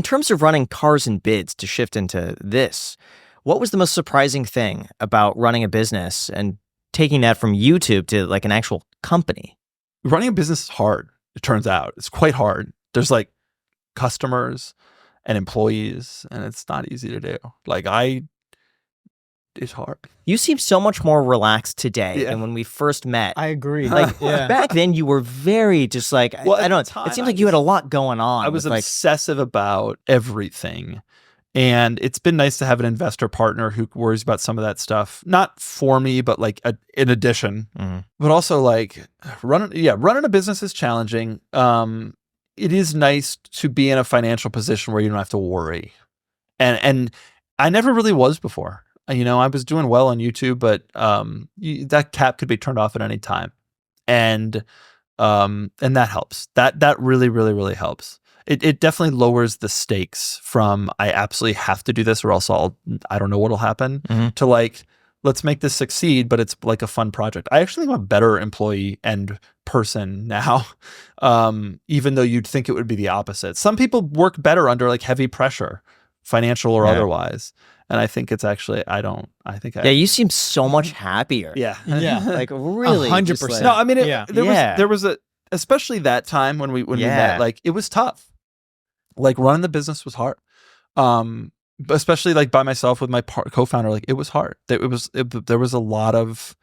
In terms of running cars and bids to shift into this, what was the most surprising thing about running a business and taking that from YouTube to like an actual company? Running a business is hard. It turns out it's quite hard. There's like customers and employees, and it's not easy to do. It's hard. You seem so much more relaxed today Yeah. than when we first met. I agree. Like back then, you were very just like Well, I at don't the know. time, It seems I like you had a was- lot going on. I was with, like obsessive about everything. And it's been nice to have an investor partner who worries about some of that stuff, not for me, but like in addition. Mhm. But also like running a business is challenging. It is nice to be in a financial position where you don't have to worry. And I never really was before. I was doing well on YouTube, but that tap could be turned off at any time. And that helps. That really, really, really helps. It definitely lowers the stakes from I absolutely have to do this or else I don't know what'll happen to like, let's make this succeed, but it's like a fun project. I actually am a better employee and person now, even though you'd think it would be the opposite. Some people work better under like heavy pressure, financial or otherwise. And I think it's actually, you seem so much happier. Yeah. Like really, 100%. just, like- No, I mean, Yeah. there was especially that time when we met, like it was tough. Like running the business was hard. Especially like by myself with my co-founder, like it was hard. There was a lot of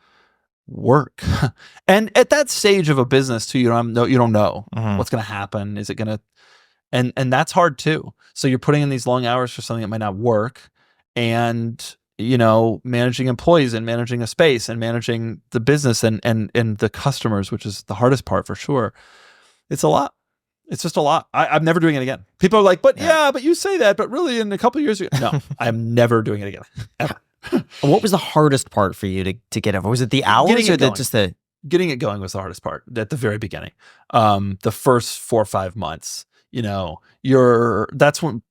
work. And at that stage of a business too, you don't know what's going to happen. Is it going to, and that's hard too. So you're putting in these long hours for something that might not work. And managing employees and managing a space and managing the business and the customers, which is the hardest part for sure. It's a lot. It's just a lot. I'm never doing it again. People are like, but you say that, but really in a couple of years, no, I'm never doing it again. Ever. What was the hardest part for you to get over? Was it the hours Getting it or going. just the? Getting it going was the hardest part at the very beginning. The first 4 or 5 months,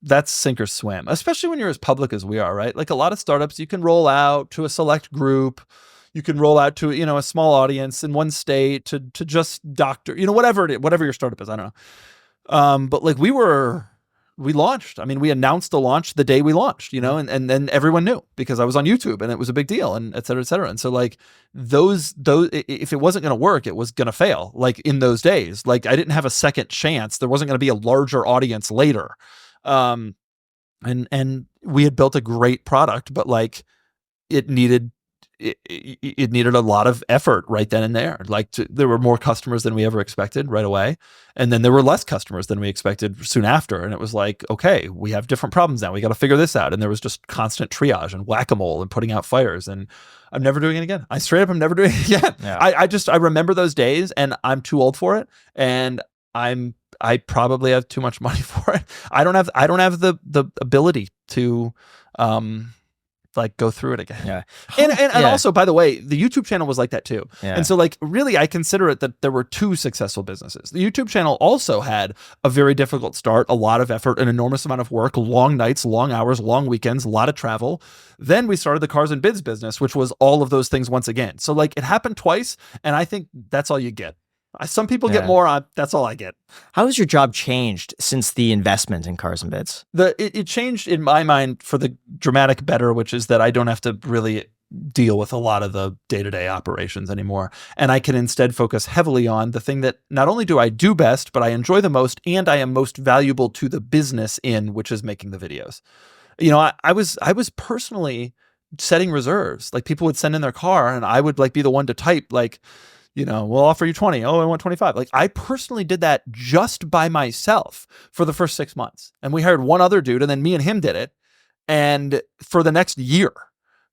that's sink or swim, especially when you're as public as we are, right? Like a lot of startups, you can roll out to a select group. You can roll out to, a small audience in one state to just doctor, whatever your startup is. I don't know. But like we launched. I mean, we announced the launch the day we launched, and then everyone knew because I was on YouTube and it was a big deal and et cetera, et cetera. And so like those, if it wasn't going to work, it was going to fail. Like in those days, like I didn't have a second chance. There wasn't going to be a larger audience later. And we had built a great product, but like it needed a lot of effort right then and there. Like there were more customers than we ever expected right away. And then there were less customers than we expected soon after. And it was like, okay, we have different problems now. We got to figure this out. And there was just constant triage and whack-a-mole and putting out fires. And I'm never doing it again. I straight up am never doing it again. Yeah. I remember those days and I'm too old for it. And I probably have too much money for it. I don't have the ability to like go through it again. Yeah. And also, by the way, the YouTube channel was like that too. Yeah. And so like really I consider it that there were 2 successful businesses. The YouTube channel also had a very difficult start, a lot of effort, an enormous amount of work, long nights, long hours, long weekends, a lot of travel. Then we started the cars and bids business, which was all of those things once again. So like it happened twice and I think that's all you get. Some people get more. That's all I get. How has your job changed since the investment in cars and bids? It changed in my mind for the dramatic better, which is that I don't have to really deal with a lot of the day-to-day operations anymore. And I can instead focus heavily on the thing that not only do I do best, but I enjoy the most and I am most valuable to the business in, which is making the videos. I was personally setting reserves. Like people would send in their car and I would like be the one to type like, we'll offer you 20. Oh, I want 25. Like I personally did that just by myself for the first 6 months. And we hired one other dude and then me and him did it. And for the next year.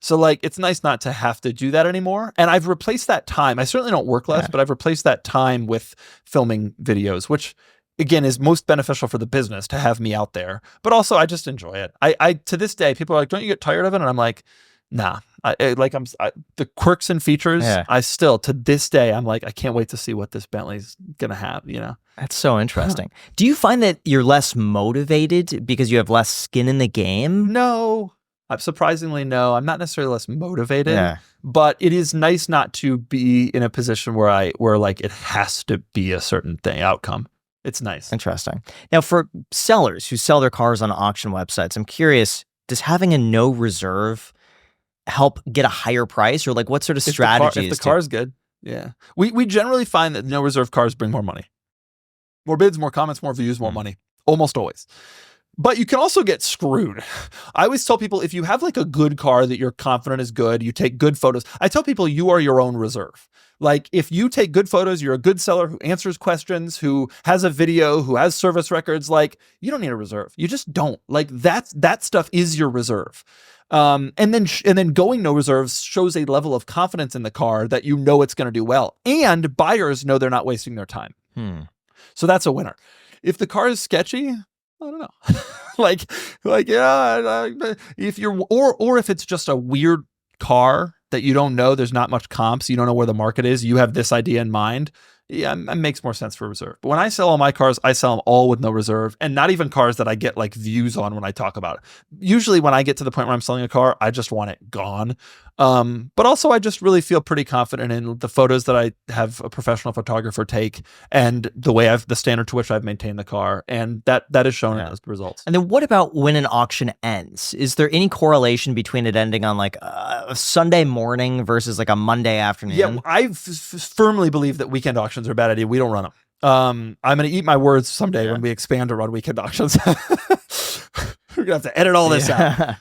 So like, it's nice not to have to do that anymore. And I've replaced that time. I certainly don't work less, but I've replaced that time with filming videos, which again is most beneficial for the business to have me out there. But also I just enjoy it. I to this day, people are like, don't you get tired of it? And I'm like, nah, the quirks and features, I still, to this day, I'm like, I can't wait to see what this Bentley's going to have, That's so interesting. Do you find that you're less motivated because you have less skin in the game? No, surprisingly, no. I'm not necessarily less motivated, but it is nice not to be in a position where like it has to be a certain outcome. It's nice. Interesting. Now, for sellers who sell their cars on auction websites, I'm curious, does having a no reserve help get a higher price, or like what sort of strategies? If the car's good, yeah. We generally find that no reserve cars bring more money. More bids, more comments, more views, more money. Almost always. But you can also get screwed. I always tell people, if you have like a good car that you're confident is good, you take good photos. I tell people you are your own reserve. Like if you take good photos, you're a good seller who answers questions, who has a video, who has service records, like you don't need a reserve. You just don't. Like that stuff is your reserve. And then going no reserves shows a level of confidence in the car that you know it's going to do well. And buyers know they're not wasting their time. So that's a winner. If the car is sketchy, I don't know. If you're, or if it's just a weird car that you don't know, there's not much comps, you don't know where the market is, you have this idea in mind, yeah, it makes more sense for reserve. But when I sell all my cars, I sell them all with no reserve, and not even cars that I get like views on when I talk about it. Usually when I get to the point where I'm selling a car, I just want it gone. But also I just really feel pretty confident in the photos that I have a professional photographer take and the standard to which I've maintained the car. And that is shown in those results. And then what about when an auction ends? Is there any correlation between it ending on like a Sunday morning versus like a Monday afternoon? Yeah, I firmly believe that weekend auctions are a bad idea. We don't run them. I'm going to eat my words someday when we expand to run weekend auctions. We're going to have to edit all this out.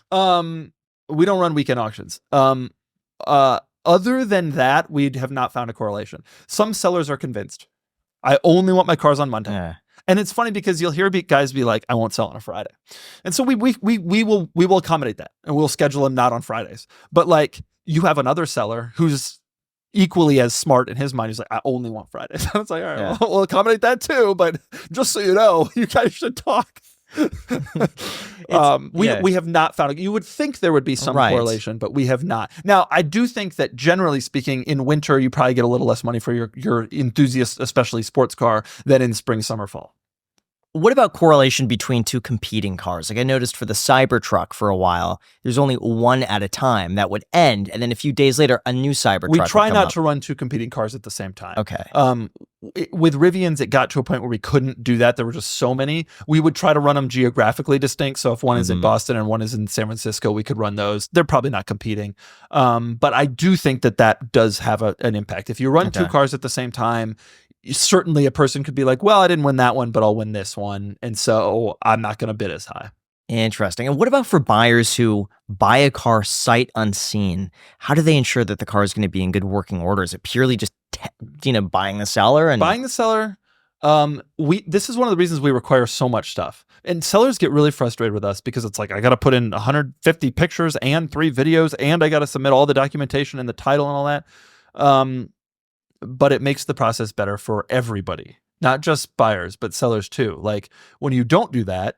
We don't run weekend auctions. Other than that, we have not found a correlation. Some sellers are convinced. I only want my cars on Monday. Yeah. And it's funny because you'll hear guys be like, I won't sell on a Friday. And so we will accommodate that, and we'll schedule them not on Fridays. But like you have another seller who's equally as smart in his mind. He's like, I only want Fridays. It's like, all right, well, we'll accommodate that too. But just so you know, you guys should talk. We have not found it. You would think there would be some correlation, but we have not. Now, I do think that generally speaking, in winter, you probably get a little less money for your enthusiast, especially sports car, than in spring, summer, fall. What about correlation between two competing cars? Like I noticed for the Cybertruck for a while, there's only one at a time that would end, and then a few days later, a new Cybertruck would come up. We try not to to run two competing cars at the same time. Okay. With Rivians, it got to a point where we couldn't do that. There were just so many. We would try to run them geographically distinct. So if one is in Boston and one is in San Francisco, we could run those. They're probably not competing. But I do think that does have an impact. If you run two cars at the same time, certainly a person could be like, well, I didn't win that one, but I'll win this one. And so I'm not going to bid as high. Interesting. And what about for buyers who buy a car sight unseen? How do they ensure that the car is going to be in good working order? Is it purely just, buying the seller? Buying the seller. This is one of the reasons we require so much stuff. And sellers get really frustrated with us because it's like, I got to put in 150 pictures and 3 videos, and I got to submit all the documentation and the title and all that. But it makes the process better for everybody, not just buyers, but sellers too. Like when you don't do that,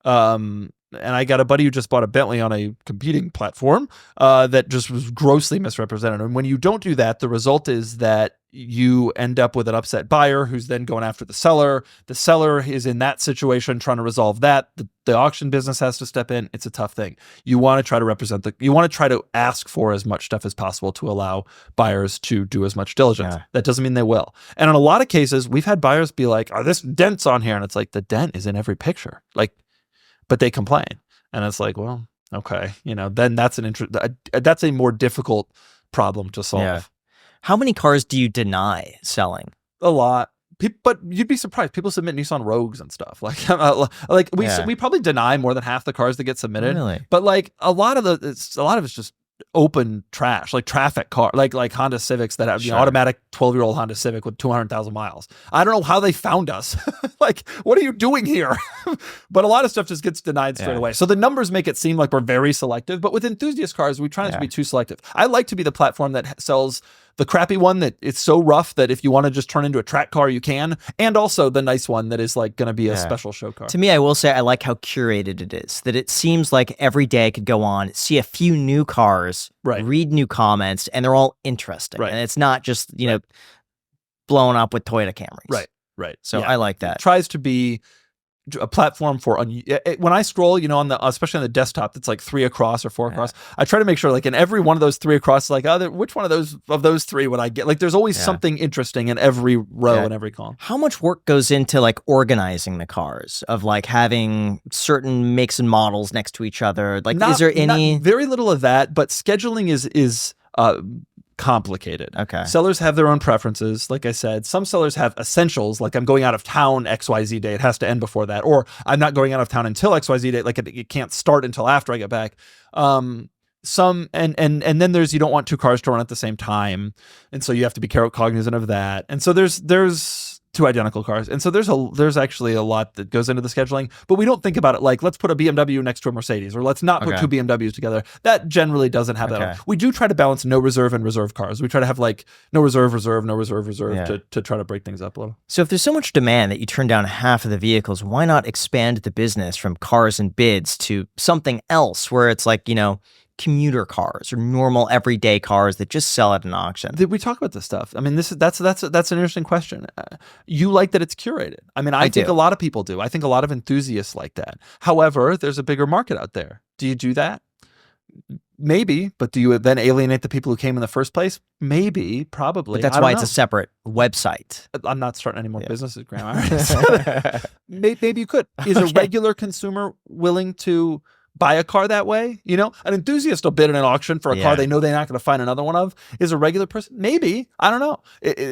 and I got a buddy who just bought a Bentley on a competing platform that just was grossly misrepresented. And when you don't do that, the result is that you end up with an upset buyer who's then going after the seller. The seller is in that situation trying to resolve that. The auction business has to step in. It's a tough thing. You want to try to you want to try to ask for as much stuff as possible to allow buyers to do as much diligence. Yeah. That doesn't mean they will. And in a lot of cases, we've had buyers be like, "Are this dent's on here?" And it's like, the dent is in every picture. But they complain. And it's like, well, okay, then that's that's a more difficult problem to solve. Yeah. How many cars do you deny selling? A lot. But you'd be surprised. People submit Nissan Rogues and stuff. We probably deny more than half the cars that get submitted. Really? But a lot of it's just open trash, like traffic car, like Honda Civics that have automatic 12-year-old Honda Civic with 200,000 miles. I don't know how they found us. Like, what are you doing here? But a lot of stuff just gets denied straight away. So the numbers make it seem like we're very selective, but with enthusiast cars, we try not to be too selective. I like to be the platform that sells the crappy one that it's so rough that if you want to just turn into a track car, you can. And also the nice one that is like going to be a special show car. To me, I will say I like how curated it is, that it seems like every day I could go on, see a few new cars, read new comments, and they're all interesting. And it's not just, blown up with Toyota Camrys. Right. So I like that. It tries to be a platform for when I scroll, on the especially on the desktop, that's like 3 across or 4 across. I try to make sure, like, in every one of those 3 across, like, which one of those 3 would I get? Like, there's always something interesting in every row and every column. How much work goes into like organizing the cars, of like having certain makes and models next to each other? Like, is there any? Very little of that, but scheduling is complicated. Okay. Sellers have their own preferences. Like I said, some sellers have essentials, like I'm going out of town XYZ day. It has to end before that. Or I'm not going out of town until XYZ day. Like it can't start until after I get back. Some and then there's, you don't want 2 cars to run at the same time. And so you have to be cognizant of that. And so there's 2 identical cars. And so there's actually a lot that goes into the scheduling, but we don't think about it like, let's put a BMW next to a Mercedes, or let's not put 2 BMWs together. That generally doesn't have that. We do try to balance no reserve and reserve cars. We try to have like no reserve, no reserve to try to break things up a little. So if there's so much demand that you turn down half of the vehicles, why not expand the business from cars and bids to something else where it's like, commuter cars or normal everyday cars that just sell at an auction? Did we talk about this stuff? I mean, that's an interesting question. You like that it's curated. I mean, I think a lot of people do. I think a lot of enthusiasts like that. However, there's a bigger market out there. Do you do that? Maybe, but do you then alienate the people who came in the first place? Maybe, probably. But that's why it's a separate website. I'm not starting any more businesses, Graham. Maybe you could. Is a regular consumer willing to buy a car that way? An enthusiast will bid in an auction for a car they know they're not going to find another one of. Is a regular person? Maybe. I don't know.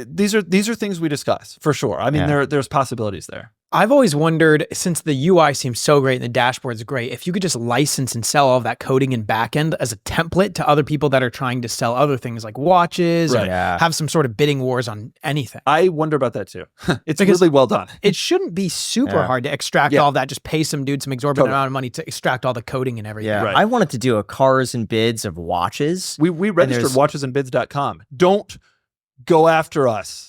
These are things we discuss for sure. I mean, there's possibilities there. I've always wondered, since the UI seems so great and the dashboard's great, if you could just license and sell all of that coding and backend as a template to other people that are trying to sell other things like watches, or have some sort of bidding wars on anything. I wonder about that too. It's really well done. It shouldn't be super hard to extract all of that. Just pay some dude some exorbitant amount of money to extract all the coding and everything. Yeah, I wanted to do a cars and bids of watches. We registered watchesandbids.com. Don't go after us.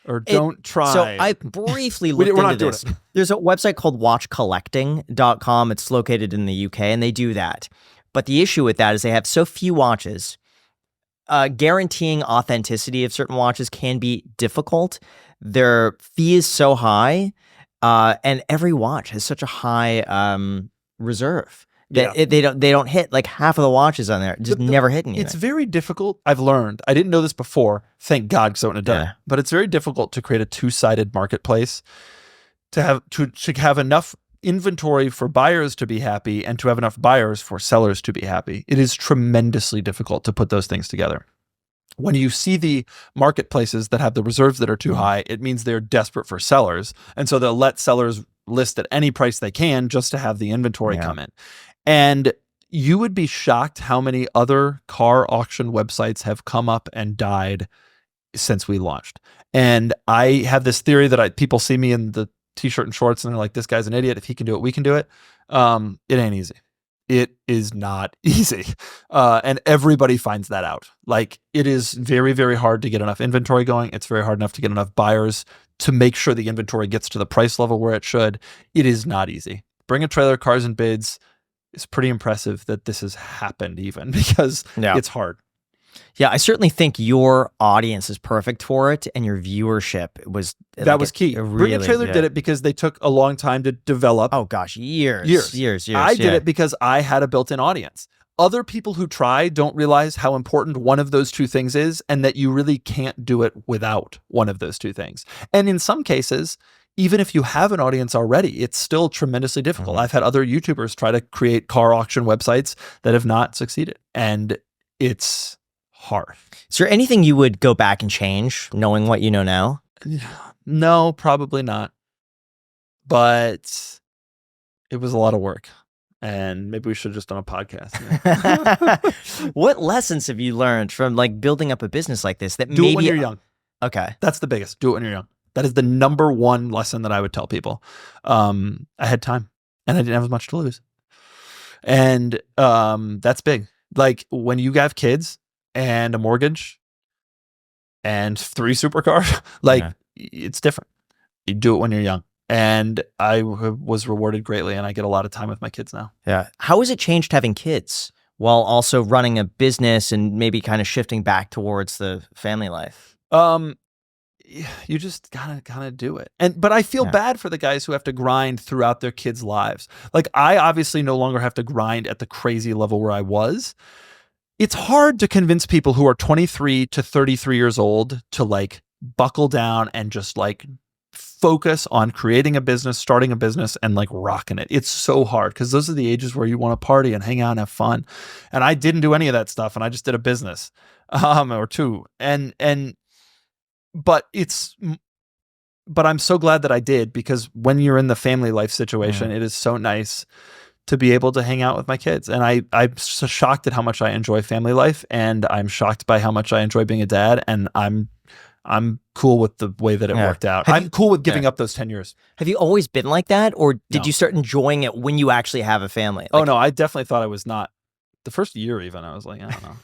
Or don't try. So I briefly looked into this. There's a website called watchcollecting.com. It's located in the UK, and they do that. But the issue with that is they have so few watches. Guaranteeing authenticity of certain watches can be difficult. Their fee is so high, and every watch has such a high reserve. They don't hit like half of the watches on there. Just never hit anything. It's very difficult. I've learned. I didn't know this before. Thank God, because I wouldn't have done it. But it's very difficult to create a 2-sided marketplace, to have enough inventory for buyers to be happy and to have enough buyers for sellers to be happy. It is tremendously difficult to put those things together. When you see the marketplaces that have the reserves that are too high, it means they're desperate for sellers. And so they'll let sellers list at any price they can just to have the inventory come in. And you would be shocked how many other car auction websites have come up and died since we launched. And I have this theory that people see me in the t-shirt and shorts and they're like, this guy's an idiot. If he can do it, we can do it. It ain't easy. It is not easy. And everybody finds that out. Like, it is very, very hard to get enough inventory going. It's very hard enough to get enough buyers to make sure the inventory gets to the price level where it should. It is not easy. Bring a Trailer, Cars and Bids. It's pretty impressive that this has happened, even, because it's hard. Yeah, I certainly think your audience is perfect for it, and your viewership was was key. Bring a Trailer did it because they took a long time to develop. Oh gosh, years. I did it because I had a built-in audience. Other people who try don't realize how important one of those 2 things is, and that you really can't do it without one of those 2 things. And in some cases, even if you have an audience already, it's still tremendously difficult. I've had other YouTubers try to create car auction websites that have not succeeded, and it's hard. Is there anything you would go back and change, knowing what you know now? No, probably not. But it was a lot of work, and maybe we should have just done a podcast. What lessons have you learned from like building up a business like this? That do it when you're young. Okay, that's the biggest. Do it when you're young. That is the number one lesson that I would tell people. I had time and I didn't have as much to lose. And that's big. Like, when you have kids and a mortgage and 3 supercars, it's different. You do it when you're young. And I was rewarded greatly, and I get a lot of time with my kids now. Yeah. How has it changed having kids while also running a business and maybe kind of shifting back towards the family life? you just gotta do it. But I feel bad for the guys who have to grind throughout their kids' lives. Like, I obviously no longer have to grind at the crazy level where I was. It's hard to convince people who are 23 to 33 years old to like buckle down and just like focus on creating a business, starting a business, and like rocking it. It's so hard because those are the ages where you want to party and hang out and have fun. And I didn't do any of that stuff, and I just did a business or two. But I'm so glad that I did, because when you're in the family life situation, it is so nice to be able to hang out with my kids. And I'm so shocked at how much I enjoy family life, and I'm shocked by how much I enjoy being a dad. And I'm cool with the way that it worked out. I'm cool with giving up those 10 years. Have you always been like that, or did you start enjoying it when you actually have a family? Like, oh no, I definitely thought I was not. The first year even, I was like, I don't know.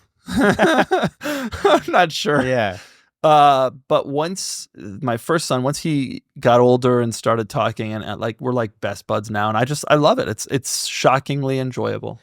I'm not sure. Yeah. But once my first son, once he got older and started talking, and like we're like best buds now, and I love it. It's shockingly enjoyable.